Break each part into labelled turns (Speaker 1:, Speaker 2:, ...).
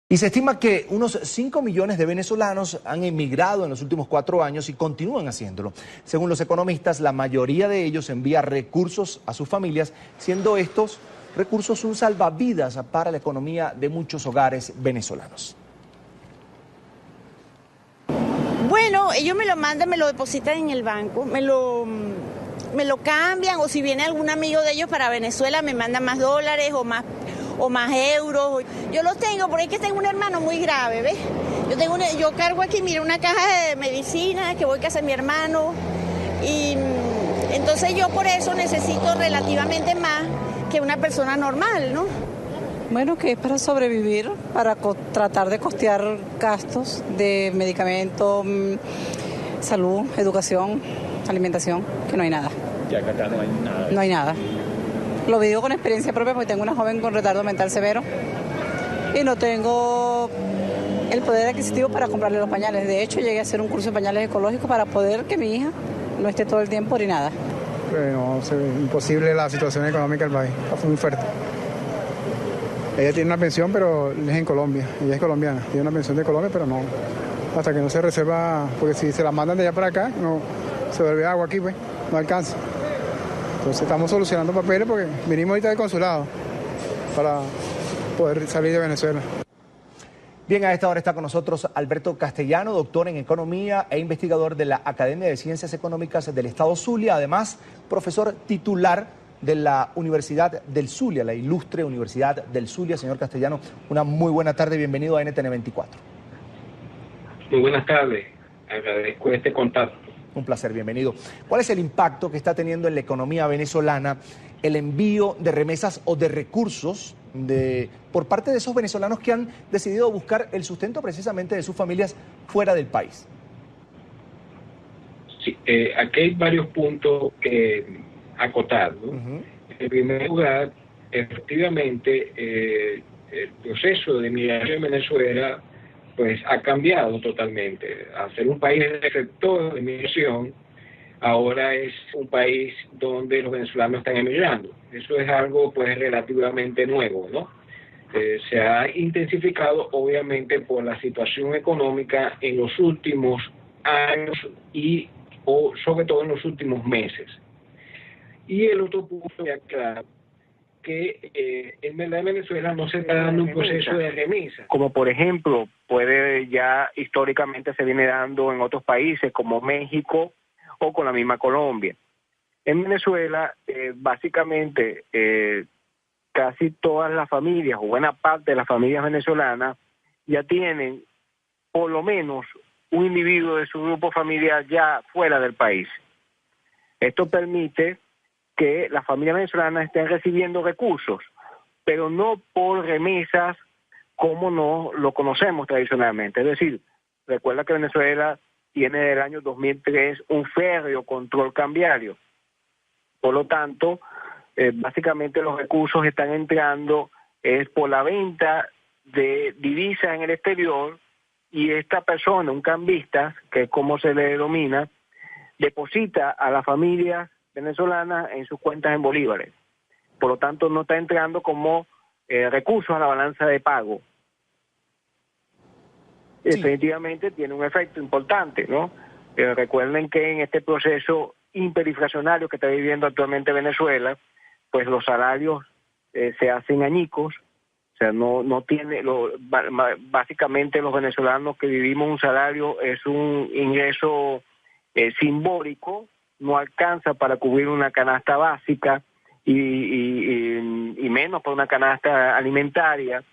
Speaker 1: Y se estima que unos 5 millones de venezolanos han emigrado en los últimos 4 años y continúan haciéndolo. Según los economistas, la mayoría de ellos envía recursos a sus familias, siendo estos recursos un salvavidas para la economía de muchos hogares venezolanos.
Speaker 2: Bueno, ellos me lo mandan, me lo depositan en el banco, me lo cambian, o si viene algún amigo de ellos para Venezuela me mandan más dólares o más euros. Yo los tengo porque es que tengo un hermano muy grave, ¿ves? Yo cargo aquí, mira, una caja de medicina que voy a casa de mi hermano, y entonces yo por eso necesito relativamente más que una persona normal, ¿no?
Speaker 3: Bueno, que es para sobrevivir, para tratar de costear gastos de medicamentos, salud, educación, alimentación, que no hay nada.
Speaker 4: Ya que acá no hay nada.
Speaker 3: No hay nada. Lo digo con experiencia propia porque tengo una joven con retardo mental severo y no tengo el poder adquisitivo para comprarle los pañales. De hecho, llegué a hacer un curso de pañales ecológicos para poder que mi hija no esté todo el tiempo orinada.
Speaker 5: No, es imposible la situación económica del país, fue muy fuerte. Ella tiene una pensión, pero es en Colombia, ella es colombiana, tiene una pensión de Colombia, pero no, hasta que no se reserva, porque si se la mandan de allá para acá, no se vuelve agua aquí, pues, no alcanza. Entonces estamos solucionando papeles porque vinimos ahorita del consulado para poder salir de Venezuela.
Speaker 1: Bien, a esta hora está con nosotros Alberto Castellano, doctor en Economía e investigador de la Academia de Ciencias Económicas del Estado Zulia, además profesor titular de la Universidad del Zulia, la ilustre Universidad del Zulia. Señor Castellano, una muy buena tarde, bienvenido a NTN 24.
Speaker 6: Muy buenas tardes, agradezco este contacto.
Speaker 1: Un placer, bienvenido. ¿Cuál es el impacto que está teniendo en la economía venezolana el envío de remesas o de recursos por parte de esos venezolanos que han decidido buscar el sustento precisamente de sus familias fuera del país?
Speaker 6: Sí, aquí hay varios puntos que acotar, ¿no? En primer lugar, efectivamente, el proceso de migración en Venezuela pues ha cambiado totalmente. Al ser un país receptor de migración, ahora es un país donde los venezolanos están emigrando. Eso es algo pues relativamente nuevo, ¿no? Se ha intensificado obviamente por la situación económica en los últimos años o sobre todo en los últimos meses. Y el otro punto ya claro, que en verdad en Venezuela no se está dando un proceso de remesa.
Speaker 7: Como por ejemplo, ya históricamente se viene dando en otros países como México o con la misma Colombia. En Venezuela, básicamente, casi todas las familias, o buena parte de las familias venezolanas, ya tienen por lo menos un individuo de su grupo familiar ya fuera del país. Esto permite que las familias venezolanas estén recibiendo recursos, pero no por remesas como no lo conocemos tradicionalmente. Es decir, recuerda que Venezuela tiene desde el año 2003 un férreo control cambiario. Por lo tanto, básicamente los recursos están entrando por la venta de divisas en el exterior, y esta persona, un cambista, que es como se le denomina, deposita a las familias venezolanas en sus cuentas en bolívares. Por lo tanto, no está entrando como recursos a la balanza de pago. Sí. Definitivamente tiene un efecto importante, ¿no? Recuerden que en este proceso hiperinflacionario que está viviendo actualmente Venezuela, pues los salarios se hacen añicos. O sea, no tiene, básicamente los venezolanos que vivimos un salario es un ingreso simbólico, no alcanza para cubrir una canasta básica y menos para una canasta alimentaria.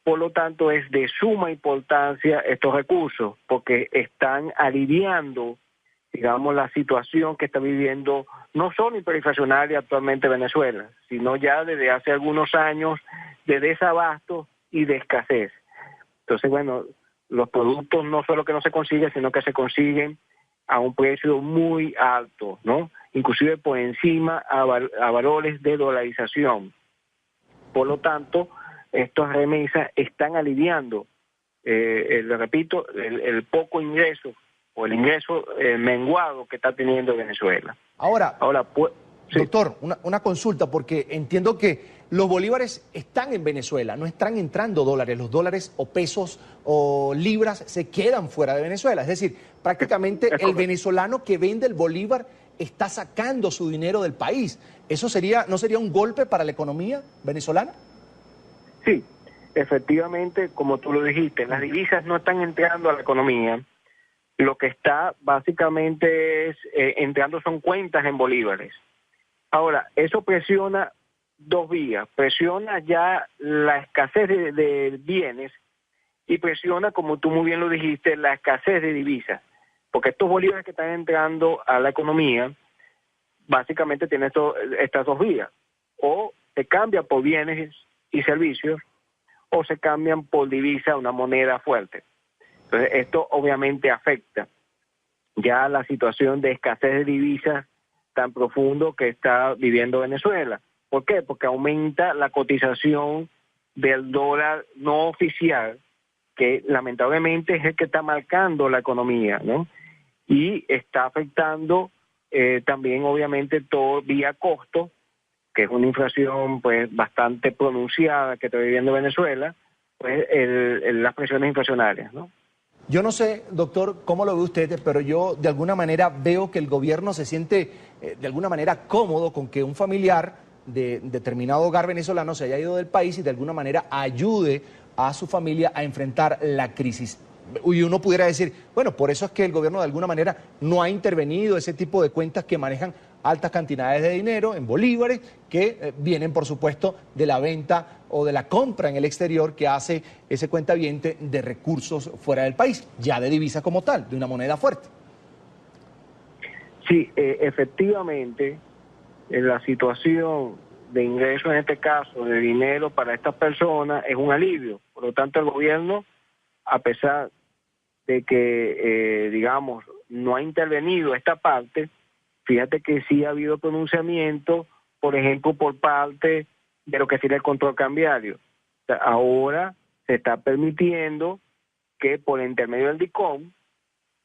Speaker 7: Por lo tanto, es de suma importancia estos recursos, porque están aliviando, digamos, la situación que está viviendo no solo hiperinflacionaria actualmente Venezuela, sino ya desde hace algunos años de desabasto y de escasez. Entonces, bueno, los productos no solo que no se consiguen, sino que se consiguen a un precio muy alto, ¿no? Inclusive por encima a valores de dolarización. Por lo tanto, estas remesas están aliviando, repito, el poco ingreso o el ingreso menguado que está teniendo Venezuela.
Speaker 1: Ahora
Speaker 7: pues,
Speaker 1: sí. Doctor, una consulta, porque entiendo que los bolívares están en Venezuela, no están entrando dólares. Los dólares o pesos o libras se quedan fuera de Venezuela. Es decir, prácticamente el venezolano que vende el bolívar está sacando su dinero del país. ¿Eso no sería un golpe para la economía venezolana?
Speaker 7: Sí, efectivamente, como tú lo dijiste, las divisas no están entrando a la economía. Lo que está básicamente es entrando son cuentas en bolívares. Ahora, eso presiona dos vías. Presiona ya la escasez de bienes y presiona, como tú muy bien lo dijiste, la escasez de divisas. Porque estos bolívares que están entrando a la economía, básicamente tienen estas dos vías. O se cambia por bienes y servicios, o se cambian por divisa, una moneda fuerte. Entonces, esto obviamente afecta ya la situación de escasez de divisas tan profundo que está viviendo Venezuela. ¿Por qué? Porque aumenta la cotización del dólar no oficial, que lamentablemente es el que está marcando la economía, ¿no? Y está afectando también obviamente todo vía costo, que es una inflación pues bastante pronunciada que está viviendo Venezuela, pues las presiones inflacionarias, ¿no?
Speaker 1: Yo no sé, doctor, cómo lo ve usted, pero yo de alguna manera veo que el gobierno se siente de alguna manera cómodo con que un familiar de determinado hogar venezolano se haya ido del país y de alguna manera ayude a su familia a enfrentar la crisis. Y uno pudiera decir, bueno, por eso es que el gobierno de alguna manera no ha intervenido ese tipo de cuentas que manejan altas cantidades de dinero en bolívares que vienen, por supuesto, de la venta o de la compra en el exterior que hace ese cuentaviente de recursos fuera del país, ya de divisa como tal, de una moneda fuerte.
Speaker 7: Sí, efectivamente, la situación de ingreso, en este caso, de dinero para estas personas es un alivio. Por lo tanto, el gobierno, a pesar de que, digamos, no ha intervenido esta parte, fíjate que sí ha habido pronunciamiento, por ejemplo, por parte de lo que sería el control cambiario. O sea, ahora se está permitiendo que por intermedio del DICOM,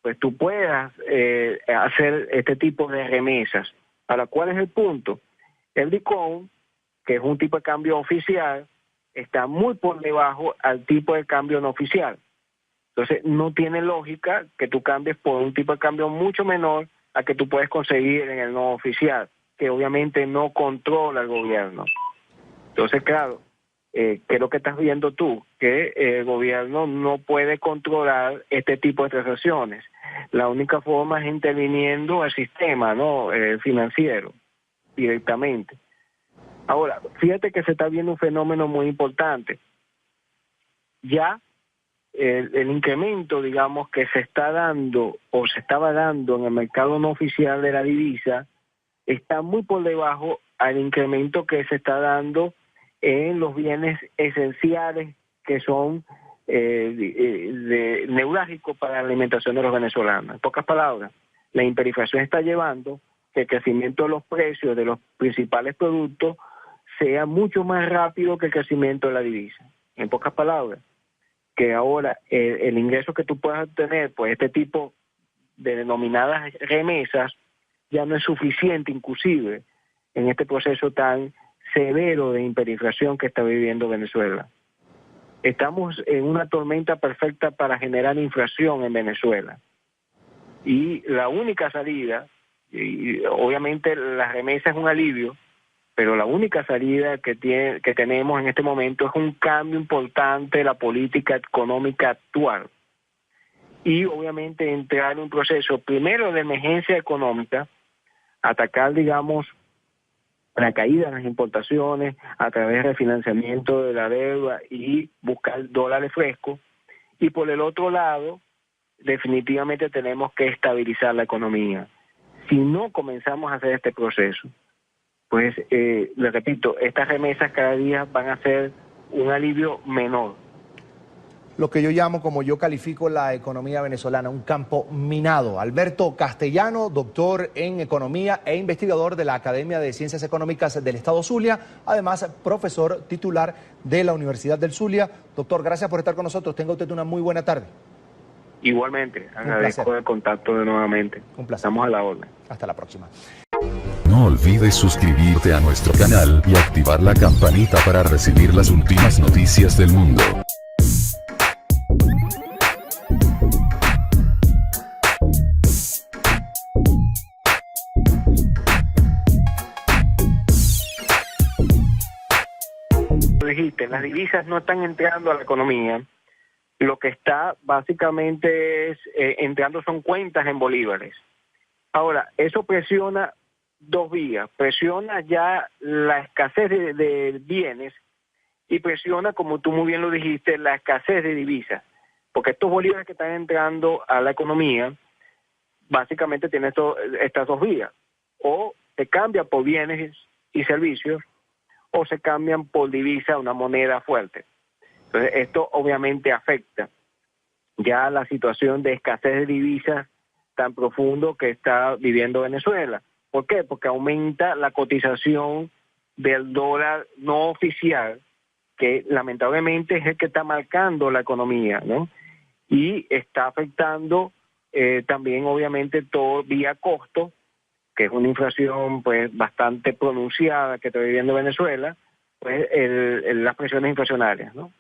Speaker 7: pues tú puedas hacer este tipo de remesas. Ahora, ¿cuál es el punto? El DICOM, que es un tipo de cambio oficial, está muy por debajo al tipo de cambio no oficial. Entonces, no tiene lógica que tú cambies por un tipo de cambio mucho menor a que tú puedes conseguir en el no oficial, que obviamente no controla el gobierno. Entonces, claro, ¿qué es lo que estás viendo tú? Que el gobierno no puede controlar este tipo de transacciones. La única forma es interviniendo el sistema, ¿no? Financiero, directamente. Ahora, fíjate que se está viendo un fenómeno muy importante. Ya el incremento, digamos, que se está dando o se estaba dando en el mercado no oficial de la divisa está muy por debajo al incremento que se está dando en los bienes esenciales que son neurálgicos para la alimentación de los venezolanos. En pocas palabras, la hiperinflación está llevando que el crecimiento de los precios de los principales productos sea mucho más rápido que el crecimiento de la divisa. En pocas palabras, que ahora el ingreso que tú puedas obtener por este tipo de denominadas remesas ya no es suficiente, inclusive, en este proceso tan severo de hiperinflación que está viviendo Venezuela. Estamos en una tormenta perfecta para generar inflación en Venezuela. Y la única salida, y obviamente la remesa es un alivio, pero la única salida que tenemos en este momento es un cambio importante de la política económica actual. Y obviamente entrar en un proceso primero de emergencia económica, atacar, digamos, la caída de las importaciones a través del financiamiento de la deuda y buscar dólares frescos. Y por el otro lado, definitivamente tenemos que estabilizar la economía. Si no comenzamos a hacer este proceso, pues, le repito, estas remesas cada día van a ser un alivio menor.
Speaker 1: Lo que yo llamo, como yo califico la economía venezolana, un campo minado. Alberto Castellano, doctor en Economía e investigador de la Academia de Ciencias Económicas del Estado Zulia, además profesor titular de la Universidad del Zulia. Doctor, gracias por estar con nosotros. Tenga usted una muy buena tarde.
Speaker 7: Igualmente, agradezco el contacto de nuevamente.
Speaker 1: Un placer.
Speaker 7: Estamos a la orden.
Speaker 1: Hasta la próxima.
Speaker 4: No olvides suscribirte a nuestro canal y activar la campanita para recibir las últimas noticias del mundo.
Speaker 7: Dijiste, las divisas no están entrando a la economía. Lo que está básicamente es entrando son cuentas en bolívares. Ahora, eso presiona dos vías. Presiona ya la escasez de bienes y presiona, como tú muy bien lo dijiste, la escasez de divisas. Porque estos bolívares que están entrando a la economía básicamente tienen estas dos vías. O se cambia por bienes y servicios o se cambian por divisa, una moneda fuerte. Entonces, esto obviamente afecta ya la situación de escasez de divisas tan profundo que está viviendo Venezuela. ¿Por qué? Porque aumenta la cotización del dólar no oficial, que lamentablemente es el que está marcando la economía, ¿no? Y está afectando también obviamente todo vía costo, que es una inflación pues bastante pronunciada que está viviendo Venezuela, pues las presiones inflacionarias, ¿no?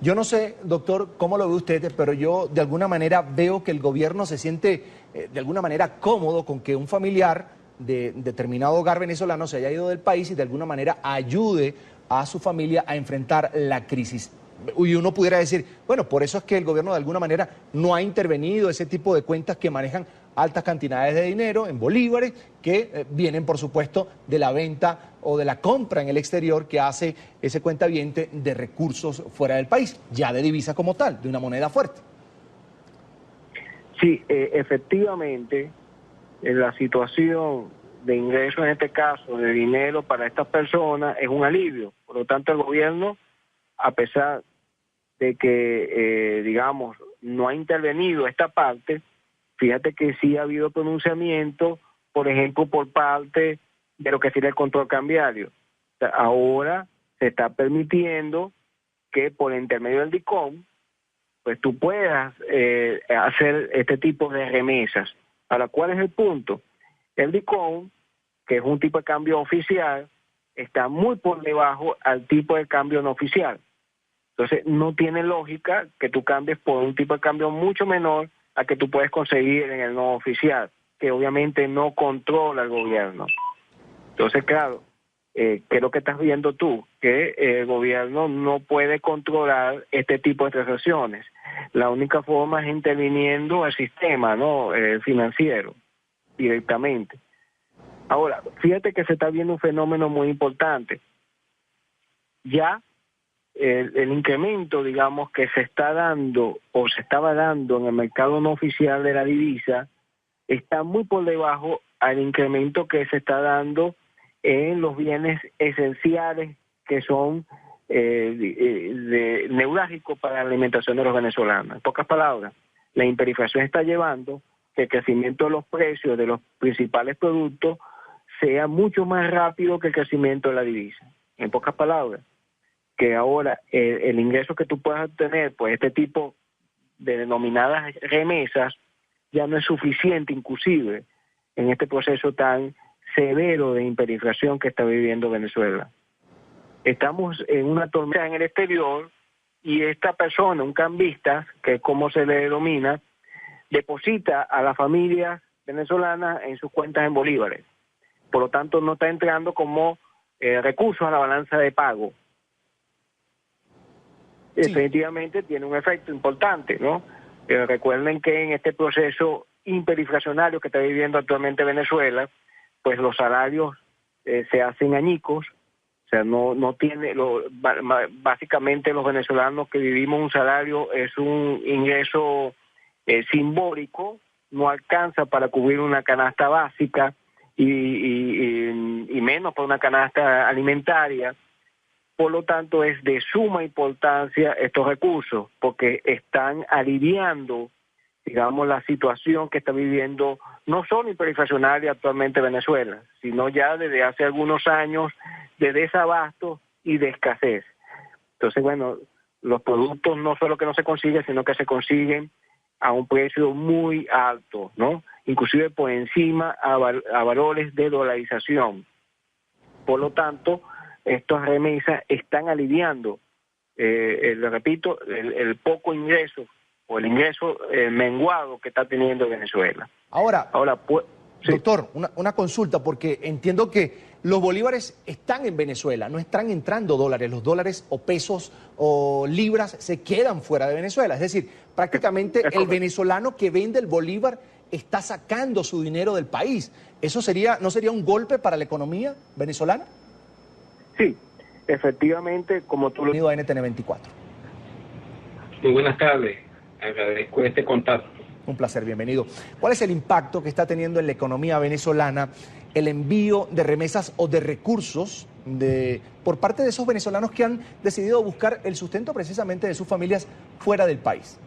Speaker 1: Yo no sé, doctor, cómo lo ve usted, pero yo de alguna manera veo que el gobierno se siente de alguna manera cómodo con que un familiar de determinado hogar venezolano se haya ido del país y de alguna manera ayude a su familia a enfrentar la crisis. Y uno pudiera decir, bueno, por eso es que el gobierno de alguna manera no ha intervenido ese tipo de cuentas que manejan altas cantidades de dinero en bolívares que vienen, por supuesto, de la venta o de la compra en el exterior que hace ese cuentaviente de recursos fuera del país, ya de divisa como tal, de una moneda fuerte.
Speaker 7: Sí, efectivamente, la situación de ingreso, en este caso, de dinero para estas personas es un alivio. Por lo tanto, el gobierno, a pesar de que, digamos, no ha intervenido esta parte, fíjate que sí ha habido pronunciamiento, por ejemplo, por parte de lo que sería el control cambiario. O sea, ahora se está permitiendo que por intermedio del DICOM, pues tú puedas hacer este tipo de remesas. Ahora, ¿cuál es el punto? El DICOM, que es un tipo de cambio oficial, está muy por debajo al tipo de cambio no oficial. Entonces, no tiene lógica que tú cambies por un tipo de cambio mucho menor a que tú puedes conseguir en el no oficial, que obviamente no controla el gobierno. Entonces, claro, ¿qué es lo que estás viendo tú? Que el gobierno no puede controlar este tipo de transacciones. La única forma es interviniendo el sistema, ¿no? Financiero, directamente. Ahora, fíjate que se está viendo un fenómeno muy importante. Ya el incremento, digamos, que se está dando o se estaba dando en el mercado no oficial de la divisa está muy por debajo al incremento que se está dando en los bienes esenciales que son neurálgicos para la alimentación de los venezolanos. En pocas palabras, la hiperinflación está llevando que el crecimiento de los precios de los principales productos sea mucho más rápido que el crecimiento de la divisa. En pocas palabras, que ahora el ingreso que tú puedas obtener por este tipo de denominadas remesas ya no es suficiente, inclusive en este proceso tan severo de hiperinflación que está viviendo Venezuela. Estamos en una tormenta en el exterior y esta persona, un cambista, que es como se le denomina, deposita a la familia venezolana en sus cuentas en bolívares. Por lo tanto, no está entrando como recursos a la balanza de pago. Sí. Definitivamente tiene un efecto importante, ¿no? Recuerden que en este proceso hiperinflacionario que está viviendo actualmente Venezuela, pues los salarios se hacen añicos, o sea, no tiene, básicamente los venezolanos que vivimos un salario es un ingreso simbólico, no alcanza para cubrir una canasta básica y menos para una canasta alimentaria. Por lo tanto, es de suma importancia estos recursos, porque están aliviando, digamos, la situación que está viviendo no solo hiperinflacionaria actualmente Venezuela, sino ya desde hace algunos años de desabasto y de escasez. Entonces, bueno, los productos no solo que no se consiguen, sino que se consiguen a un precio muy alto, ¿no? inclusive por encima a valores de dolarización. Por lo tanto, estas remesas están aliviando, repito, el poco ingreso o el ingreso menguado que está teniendo Venezuela.
Speaker 1: Ahora
Speaker 7: pues, sí.
Speaker 1: Doctor, una consulta, porque entiendo que los bolívares están en Venezuela, no están entrando dólares. Los dólares o pesos o libras se quedan fuera de Venezuela. Es decir, prácticamente el venezolano que vende el bolívar está sacando su dinero del país. ¿Eso no sería un golpe para la economía venezolana?
Speaker 7: Sí, efectivamente, como tú lo...
Speaker 1: Bienvenido a NTN 24.
Speaker 6: Muy buenas tardes, agradezco este contacto.
Speaker 1: Un placer, bienvenido. ¿Cuál es el impacto que está teniendo en la economía venezolana el envío de remesas o de recursos por parte de esos venezolanos que han decidido buscar el sustento precisamente de sus familias fuera del país?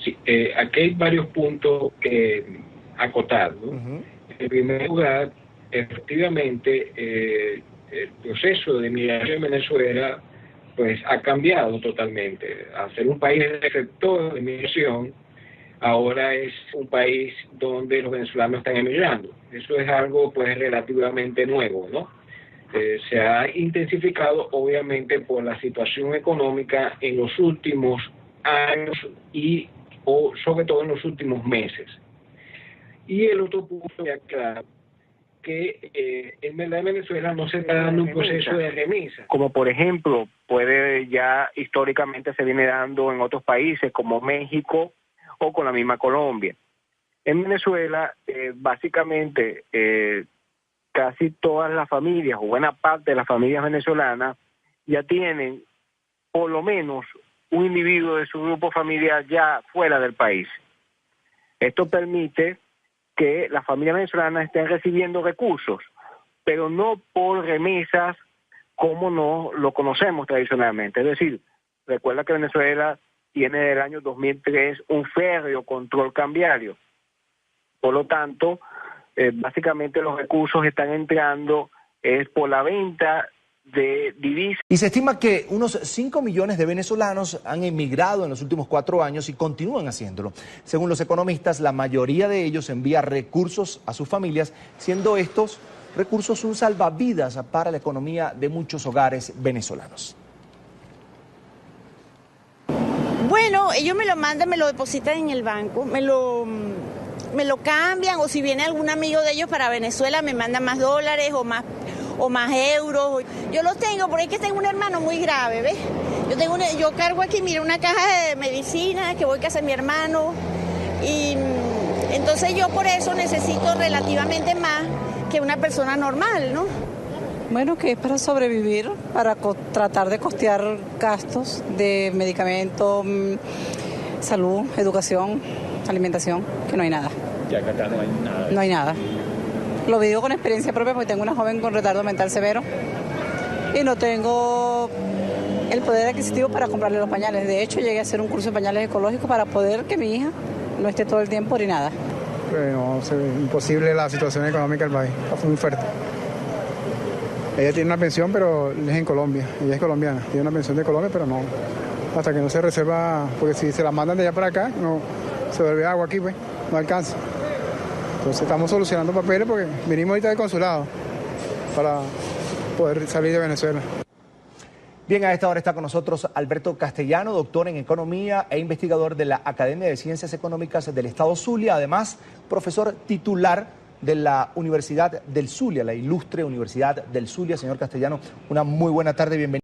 Speaker 6: Sí, aquí hay varios puntos que acotar, ¿no? En primer lugar, efectivamente, el proceso de migración en Venezuela pues ha cambiado totalmente. Al ser un país receptor de migración, ahora es un país donde los venezolanos están emigrando. Eso es algo pues relativamente nuevo, ¿no? Se ha intensificado obviamente por la situación económica en los últimos años o sobre todo en los últimos meses. Y el otro punto ya claro, que en verdad en Venezuela no se está dando un proceso de remesa.
Speaker 7: Como por ejemplo, ya históricamente se viene dando en otros países como México o con la misma Colombia. En Venezuela, básicamente, casi todas las familias, o buena parte de las familias venezolanas, ya tienen por lo menos un individuo de su grupo familiar ya fuera del país. Esto permite que las familias venezolanas estén recibiendo recursos, pero no por remesas como no lo conocemos tradicionalmente. Es decir, recuerda que Venezuela tiene desde el año 2003 un férreo control cambiario. Por lo tanto, básicamente los recursos están entrando por la venta de divisas.
Speaker 1: Y se estima que unos 5 millones de venezolanos han emigrado en los últimos 4 años y continúan haciéndolo. Según los economistas, la mayoría de ellos envía recursos a sus familias, siendo estos recursos un salvavidas para la economía de muchos hogares venezolanos.
Speaker 2: Bueno, ellos me lo mandan, me lo depositan en el banco, me lo cambian, o si viene algún amigo de ellos para Venezuela me manda más dólares o más euros. Yo los tengo porque es que tengo un hermano muy grave, ¿ves? Yo cargo aquí, mira, una caja de medicina que voy a casa de mi hermano, y entonces yo por eso necesito relativamente más que una persona normal, ¿no?
Speaker 3: Bueno, que es para sobrevivir, para tratar de costear gastos de medicamentos, salud, educación, alimentación, que no hay nada.
Speaker 8: Ya que acá no hay nada.
Speaker 3: No hay nada. Lo digo con experiencia propia porque tengo una joven con retardo mental severo y no tengo el poder adquisitivo para comprarle los pañales. De hecho, llegué a hacer un curso de pañales ecológicos para poder que mi hija no esté todo el tiempo orinada.
Speaker 5: No, es imposible la situación económica del país, está muy fuerte. Ella tiene una pensión, pero es en Colombia, ella es colombiana, tiene una pensión de Colombia, pero no, hasta que no se reserva, porque si se la mandan de allá para acá, no se vuelve agua aquí, pues, no alcanza. Entonces estamos solucionando papeles porque vinimos ahorita del consulado para poder salir de Venezuela.
Speaker 1: Bien, a esta hora está con nosotros Alberto Castellano, doctor en Economía e investigador de la Academia de Ciencias Económicas del Estado Zulia, además profesor titular de la Universidad del Zulia, la ilustre Universidad del Zulia. Señor Castellano, una muy buena tarde, bienvenido.